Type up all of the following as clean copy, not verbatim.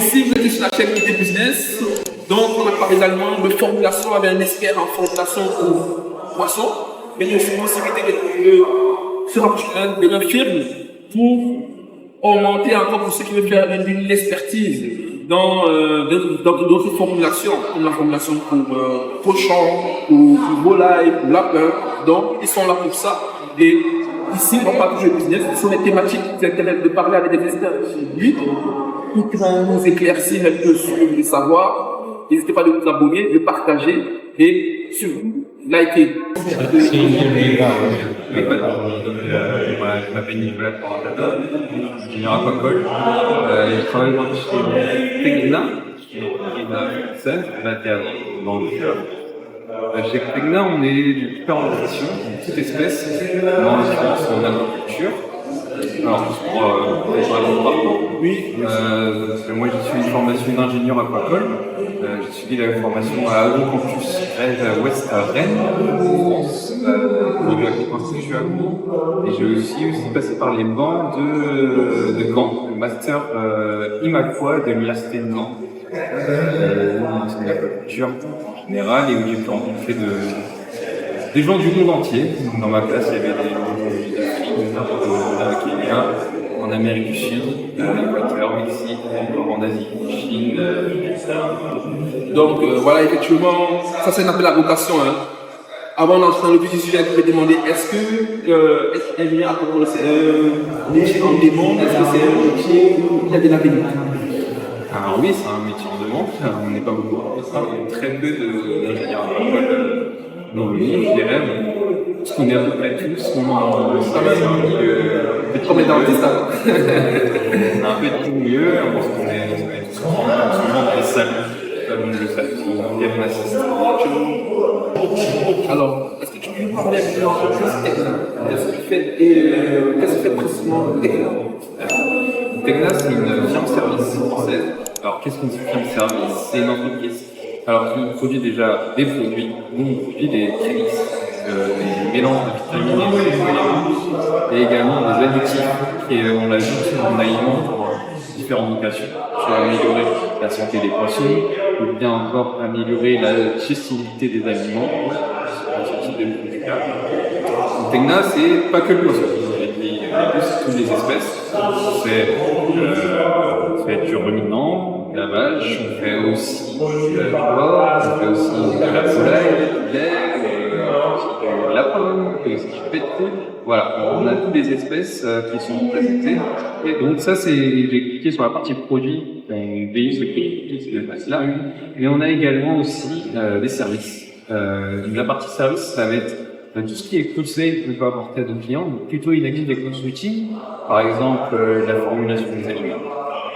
ici, vous êtes sur la chaîne IT Business. Donc, on a parlé également de formulation avec un expert en formulation pour poissons. Mais il y a aussi possibilité de se rapprocher de leur firme pour augmenter encore pour ceux qui veulent faire une expertise dans d'autres formulations, comme la formulation pour cochon, pour volaille, pour lapin. Donc, ils sont là pour ça. Et ici, on parle toujours de business, ce sont des thématiques qui intéressent de parler avec des experts chez lui pour nous éclaircir un peu sur le savoir. N'hésitez pas à vous abonner, de partager et surtout, liker. Je m'appelle Nicolas Corantata, ingénieur aquacole. Je travaille dans chez Tegna, française, dans le chez Tegna, on est de différentes missions, toutes espèces, dans l'assurance en agriculture. Alors, pour mon parcours, oui, moi j'ai suivi une formation d'ingénieur aquacole. J'ai suivi la formation à Agrocampus Ouest à Rennes, en France. Je suis agro. Et j'ai aussi passé par les bancs de Caen, le master IMAQUA de l'Université de Caen. C'est de l'agriculture en général et où j'ai pu rencontrer des gens du monde entier. Dans ma classe, il y avait des Kenya, en Amérique du Sud, l'Équateur, Mexique, en Asie, Chine, Donc voilà, effectivement, ça c'est un appel à vocation. Hein. Avant d'entrer dans le petit sujet, je vais demander est-ce que ingénieur aquacole c'est un métier en demande, est-ce que c'est un métier où il y a de l'avenir? Alors oui, c'est un métier en demande, on n'est pas beaucoup, il y a très peu d'ingénieurs aquacoles dans le monde, je dirais, parce qu'on est à peu près tous, on comme les dentistes. On a un peu de tout mieux, on pense qu'on est tous ensemble dans les salles, comme le salon, il y a une assistante. Alors, est-ce que tu peux nous parler un peu de Tegna? Qu'est-ce que tu fais et qu'est-ce que tu fais précisément de Tegna? Tegna, c'est une firme-service française. Alors, qu'est-ce qu'une firme-service? C'est une entreprise qui produit déjà des produits, nous on produit des prémices, des mélanges de vitamines et également des additifs et on l'ajoute en aliment pour différentes vocations, soit améliorer la santé des poissons ou bien encore améliorer la digestibilité des aliments. Ce type de produits-là. Tegna, c'est pas que le poisson. C'est toutes les espèces. On fait du ruminant, de la vache, on fait aussi du porc, on fait aussi de la volaille, du lait, du lapin, on fait aussi du pétrole. Voilà, on a toutes les espèces qui sont représentées. Et donc ça, j'ai cliqué sur la partie produit, on veille ce toutes ces espèces-là. Mais on a également aussi des services. La partie service, ça va être tout ce qui est conseil qu'on peut apporter à nos clients, donc plutôt il existe des consulting, par exemple la formulation des aliments.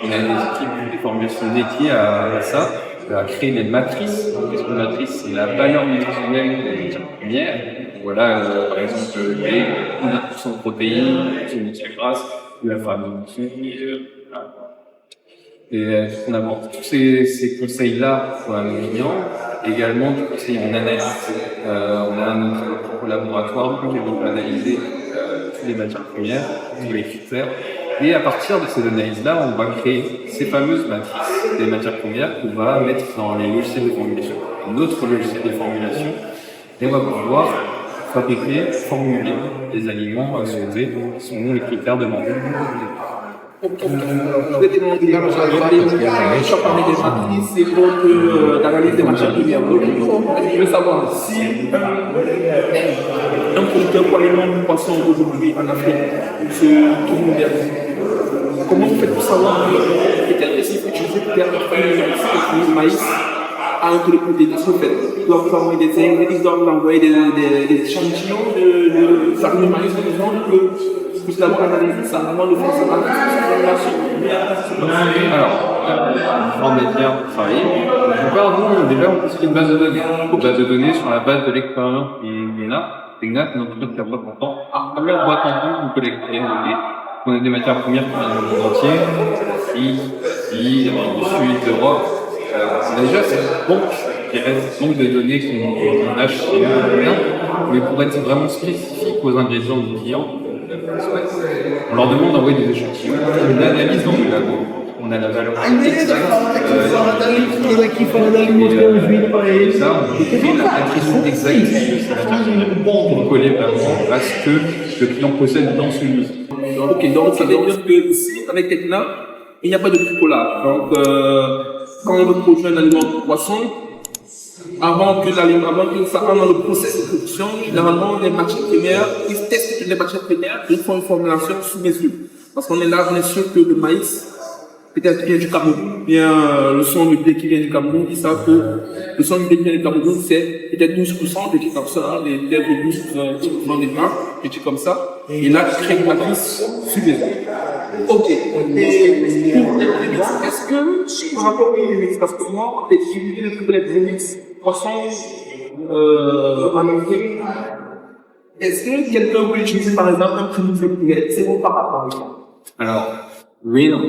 On a des équipes des formulations dédiées à ça, à créer des matrices. Donc, qu'est-ce qu'une matrice? C'est la valeur nutritionnelle des matières premières. Voilà, par exemple, le lait, 1% de protéines, une matière grasse, ou la farine. Et on apporte tous ces conseils-là à nos clients, également du conseil en analyse. On a notre propre laboratoire qui va analyser toutes les matières premières, tous les critères. Et à partir de ces analyses-là, on va créer ces fameuses matrices des matières premières qu'on va mettre dans les logiciels de formulation, notre logiciel de formulation, et on va pouvoir fabriquer, formuler des aliments selon les critères demandés. Je vais demander, tu as parlé des matrices et donc d'analyse des matières premières. Je veux savoir si un producteur poids de poisson aujourd'hui en Afrique se tourne vers vous. Comment vous faites pour savoir quel récif utiliser pour faire le maïs à un taux de protéines? Qu'est-ce que vous faites? Ils doivent vous envoyer des ingrédients, ils doivent vous envoyer des échantillons de farine de maïs, par exemple, que vous d'abord analyser ça avant de faire ça. Alors, en médias pour travailler, déjà on construit une base de données. Une base de données sur la base de l'expérience qu'on a. Tegna, c'est notre boîte en temps. À travers boîte en temps, vous collectez les données. On a des matières premières qui viennent du monde entier, l'Asie, l'Amérique du Sud, l'Europe. Déjà, c'est une banque de données qu'on a chez nous, mais pour être vraiment spécifique aux ingrédients du client, on leur demande d'envoyer des échantillons, une analyse dans le labo. on a la valeur exacte et ça, on fait la précision exacte pour coller vraiment à ce que le client possède dans son lit. Ok, donc ça veut dire que ici, avec Tecna, il n'y a pas de bricolage. Donc, quand on veut produire un aliment de poisson, avant que ça rentre dans le processus de production, généralement, les matières premières, ils testent toutes les matières premières, ils font une formulation sous mesure. Parce qu'on est là, on est sûr que le maïs, peut-être vient du Cameroun, bien le son de blé qui vient du Cameroun, ils savent que le son de blé qui vient du Cameroun, c'est peut-être 12%, des trucs comme ça, des 12% des blancs, des trucs comme ça. Et là, tu crées une matrice sur mesure. Ok. Et pour les prémix, est-ce que, par rapport aux prémix, parce que moi, j'ai utilisé les prémix poissons américains, est-ce que quelqu'un peut utiliser par exemple un prémix de poulet? C'est bon par rapport à ça. Alors, oui, non.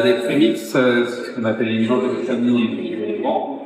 Les prémix, ce qu'on appelle les mélanges de vitamines et d'éléments,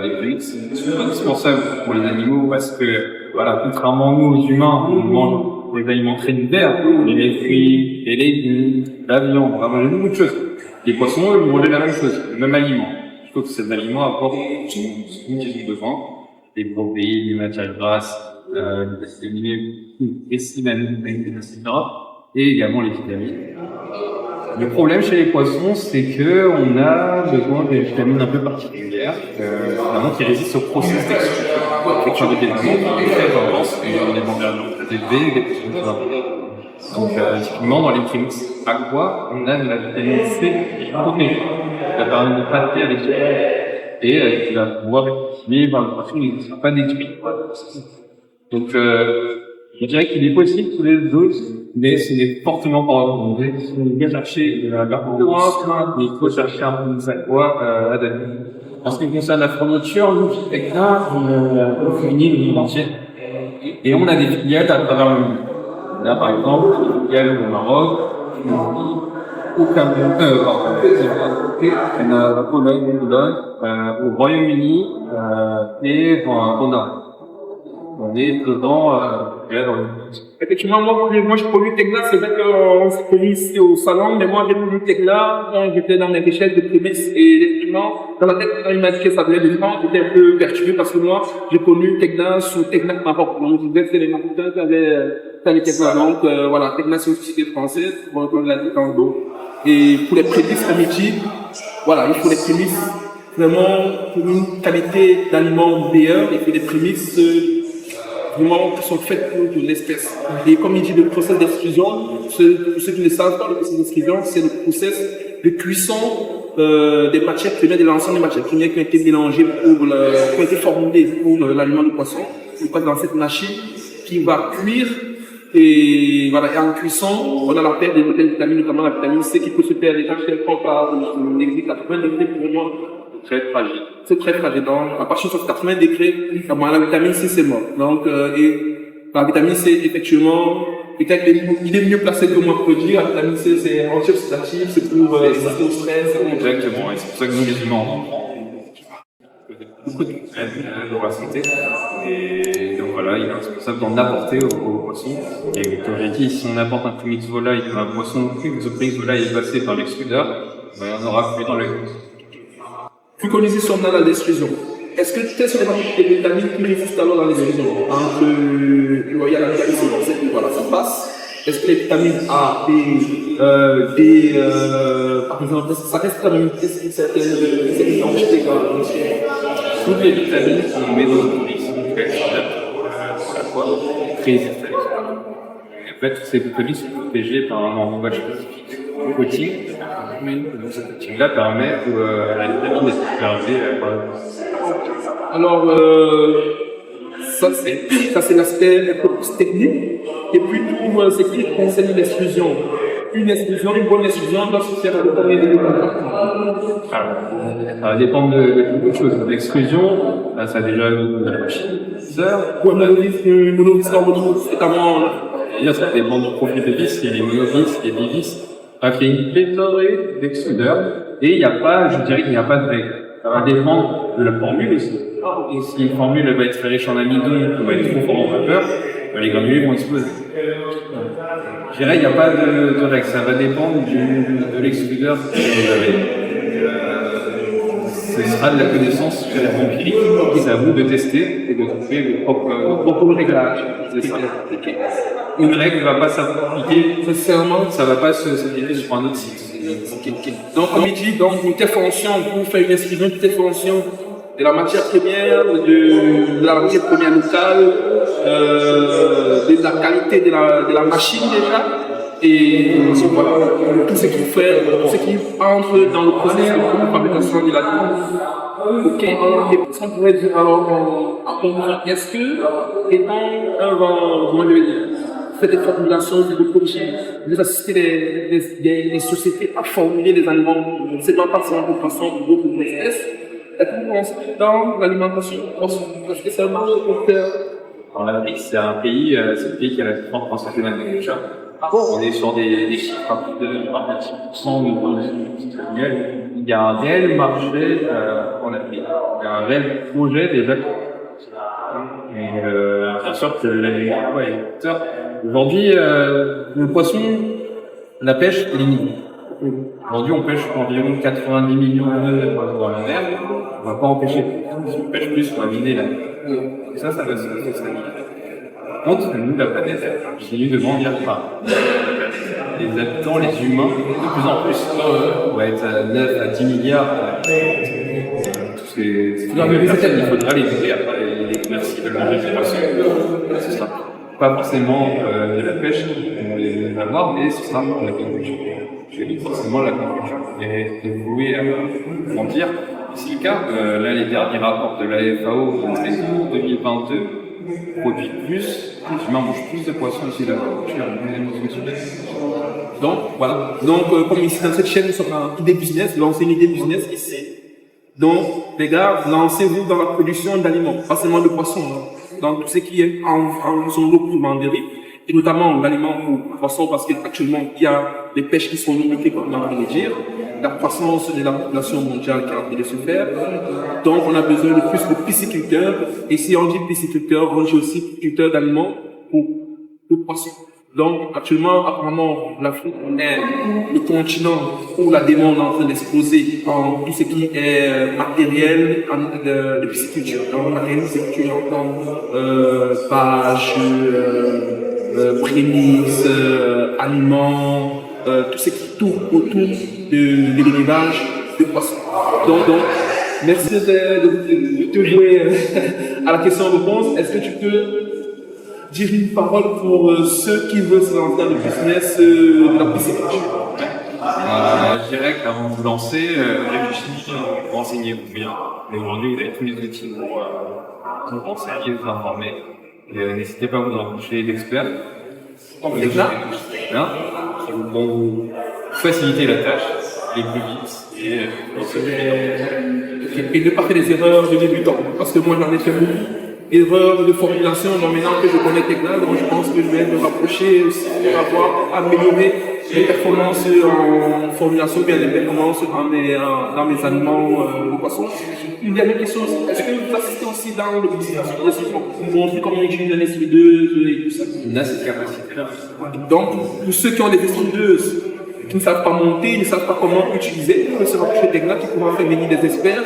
les prémix sont indispensables pour les animaux parce que, voilà, contrairement à nous, aux humains, on mange des aliments très divers, les fruits, les légumes, la viande, on va manger beaucoup de choses. Les poissons, eux, vont manger la même chose, le même aliment. Je trouve que ces aliments apportent ce qu'ils ont besoin, des protéines, des matières grasses, des acides aminés, etc. Et également les vitamines. Le problème chez les poissons, c'est que on a besoin des vitamines un peu particulières, vraiment qui résistent au processus d'extrusion. Avec des aliments très intenses et des températures très élevées, des pressions très importantes. Donc, typiquement, dans les prémix aqua, on a de la vitamine C qui va permettre de traiter avec et qui va pouvoir équilibrer le poisson, il ne sera pas détruit. Donc, je dirais qu'il est possible tous les deux, mais ce n'est fortement pas recommandé. Si on vient chercher de la performance, il faut chercher un peu de aqua adapté. En ce qui concerne la fourniture, nous, chez Tecna, on fournit le monde entier. Et on a des filiales à travers le monde. Là, par exemple, des filiales au Maroc, au Cameroun, en Pologne, au Royaume-Uni, et au Nord. On est dedans, dans le... Effectivement, moi, je produis Tecna, c'est vrai qu'on s'est connu ici au salon, mais moi, j'ai produit Tecna quand j'étais dans mes recherches de prémices. Et effectivement, dans la tête, quand il m'a dit que ça venait de France, j'étais un peu perturbé parce que moi, j'ai connu Tecna sous Tecna Maroc. Donc, je disais que c'était les Marocains qui avaient les Tecna. Donc, voilà, Tecna, c'est une société française, bon, on l'a dit dans le dos. Et pour les prémices amitiés, voilà, il faut des prémices vraiment pour une qualité d'aliment meilleure, il faut des prémices, vraiment qui sont faites pour de l'espèce. Et comme il dit, le process d'extrusion, pour ceux qui ne savent pas, le process d'extrusion, c'est le process de cuisson des matières premières, de l'ensemble des matières premières qui ont été mélangées qui ont été formulées pour l'aliment de poisson. On passe dans cette machine qui va cuire. Et voilà, et en cuisson, on a la perte des vitamines, notamment la vitamine C qui peut se perdre. Les gens qui font par 80 degrés pour moi. Très fragile. C'est très fragile. Donc, à partir de 80 degrés, la vitamine C, c'est mort. Donc, et la vitamine C, effectivement, peut-être qu'il est mieux placé que moi pour le dire. La vitamine C, c'est antioxydatif, c'est pour résister au stress. Exactement. Et c'est pour ça que nous, les humains, on en prend beaucoup de pour la santé. Et donc voilà, il est responsable d'en apporter aux poissons. Et comme j'ai dit, si on apporte un prémix volaille, un poisson, ce prémix volaille est passé par l'extrudeur, ben, on aura plus dans le Vous connaissez son à l'extrusion. Est-ce que quelles sont les vitamines qui résistent alors dans l'extrusion? Entre il y a la vitamine C, voilà, ça passe. Est-ce que les vitamines A, B, par exemple, ça reste quand même certaines quantités quand même. Toutes les vitamines qu'on met dans notre vie sont très installées. En fait, ces vitamines sont protégées par un enrobage spécifique. Le coating, donc ce coating-là permet à la vitamine d'être préservée. Alors, ça c'est l'aspect un peu plus technique. Et puis pour ce qui concerne l'extrusion. Une bonne extrusion doit se faire avec combien d'éléments? Ça dépend de beaucoup de choses. L'extrusion, ça a déjà de la machine. Ou un monovis en monovis, notamment. Ça dépend du profil de vis, il y a les monovis, il y a des vis. Il y a une pléthore d'extrudeurs et il n'y a pas, je dirais qu'il n'y a pas de règle. Ça va dépendre de la formule aussi. Et si une formule va être très riche en amidon, ou va être trop fort en vapeur, les granulés vont exploser. Je dirais qu'il n'y a pas de règle, ça va dépendre de l'extrudeur que vous avez. Ce sera de la connaissance empirique, c'est à vous de tester et de trouver vos propres réglages. C'est ça. Une règle ne va pas s'appliquer, Sincèrement, ça ne va pas s'appliquer sur un autre site. donc, comme il dit, donc, pour telle fonction, vous faites une inscription de telle fonction de la matière première, de la matière première locale, de la qualité de la machine déjà, et voilà, tout ce qui fait, tout ce qui entre dans le processus de fabrication de l'aliment. Ok, alors, ça pourrait dire, alors, est-ce que, étant comment je vais dire, fait des formulations de produits, vous assistez les sociétés à formuler des aliments, c'est pas forcément pour poissons ou d'autres espèces. Est-ce que vous pensez dans l'alimentation, parce que c'est un marché porteur? En Afrique, c'est un pays qui a la plus forte croissance de l'agriculture. On est sur des chiffres à plus de 26% de production industrielle. Il y a un réel marché en Afrique. Il y a un réel projet déjà. Et bien sûr que les agriculteurs, aujourd'hui, le poisson, la pêche est limitée. Aujourd'hui, on pêche environ 90 millions de poissons dans la mer. On ne va pas empêcher. Si on pêche plus, on va miner la mer. Et ça va se stabiliser. Par contre, nous, la planète, elle continue de grandir. Enfin, les habitants, les humains, de plus en plus, on va être à 9 à 10 milliards. Il faudra les aider après les commerces qui veulent manger ces poissons. Ce sera pas forcément de la pêche qu'on va avoir, mais ce sera de l'agriculture. Je dis forcément l'agriculture. Et d'évoluer à grandir. C'est le cas. Là, les derniers rapports de la FAO en 2022 produit plus, les humains mangent plus de poissons aussi de l'agriculture. Donc, voilà. Donc, comme ici, dans cette chaîne, nous sommes une idée business, lancer une idée business ici. Donc, les gars, lancez-vous dans la production d'aliments, pas seulement de poissons, hein, dans tout ce qui est en zone d'eau pour en dérive, et notamment l'aliment pour poissons, parce qu'actuellement, il y a des pêches qui sont limitées, comme on a envie de dire, la croissance de la population mondiale qui est en train de se faire. Donc, on a besoin de plus de pisciculteurs, et si on dit pisciculteurs, on dit aussi pisciculteurs d'aliments pour poissons. Donc, actuellement, apparemment, l'Afrique est le continent où la demande est en train d'exploser en tout ce qui est matériel de pisciculture. Donc, matériel de pisciculture, j'entends pages, prémices, aliments, tout ce qui tourne autour de l'élevage de poissons. Donc, merci de te jouer à la question-réponse. Est-ce que tu peux dire une parole pour ceux qui veulent se lancer dans le business de la pisciculture? Je dirais qu'avant de vous lancer, réfléchissez, renseignez-vous bien. Mais aujourd'hui, vous avez tous les outils pour vous renseigner, vous informer. N'hésitez pas à vous embaucher d'experts. Comme là, qui vont vous faciliter la tâche, aller plus vite et ne pas faire des erreurs de débutant. Parce que moi, j'en ai fait beaucoup. Erreur de formulation, donc maintenant que je connais Tecna, donc je pense que je vais me rapprocher aussi pour avoir amélioré les performances en formulation, bien les performances dans mes aliments de poissons. Une dernière question aussi, est-ce que vous assistez aussi dans le business? Vous montrez comment utiliser les extrudeuses et tout ça? On a cette capacité-là. Donc, pour ceux qui ont des extrudeuses, qui ne savent pas monter, ne savent pas comment utiliser, on peut se rapprocher de Tecna qui pourra faire venir des experts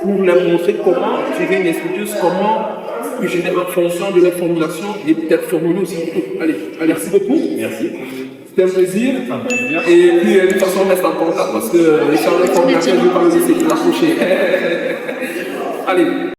pour leur montrer comment utiliser une extrudeuse, comment que je mets en fonction de la formulation et peut-être formuler aussi. Allez, merci beaucoup. Merci. C'était un plaisir. Et puis, de toute façon, on reste en contact parce que les charles de formulation, je ne vais pas me laisser l'approcher. Allez.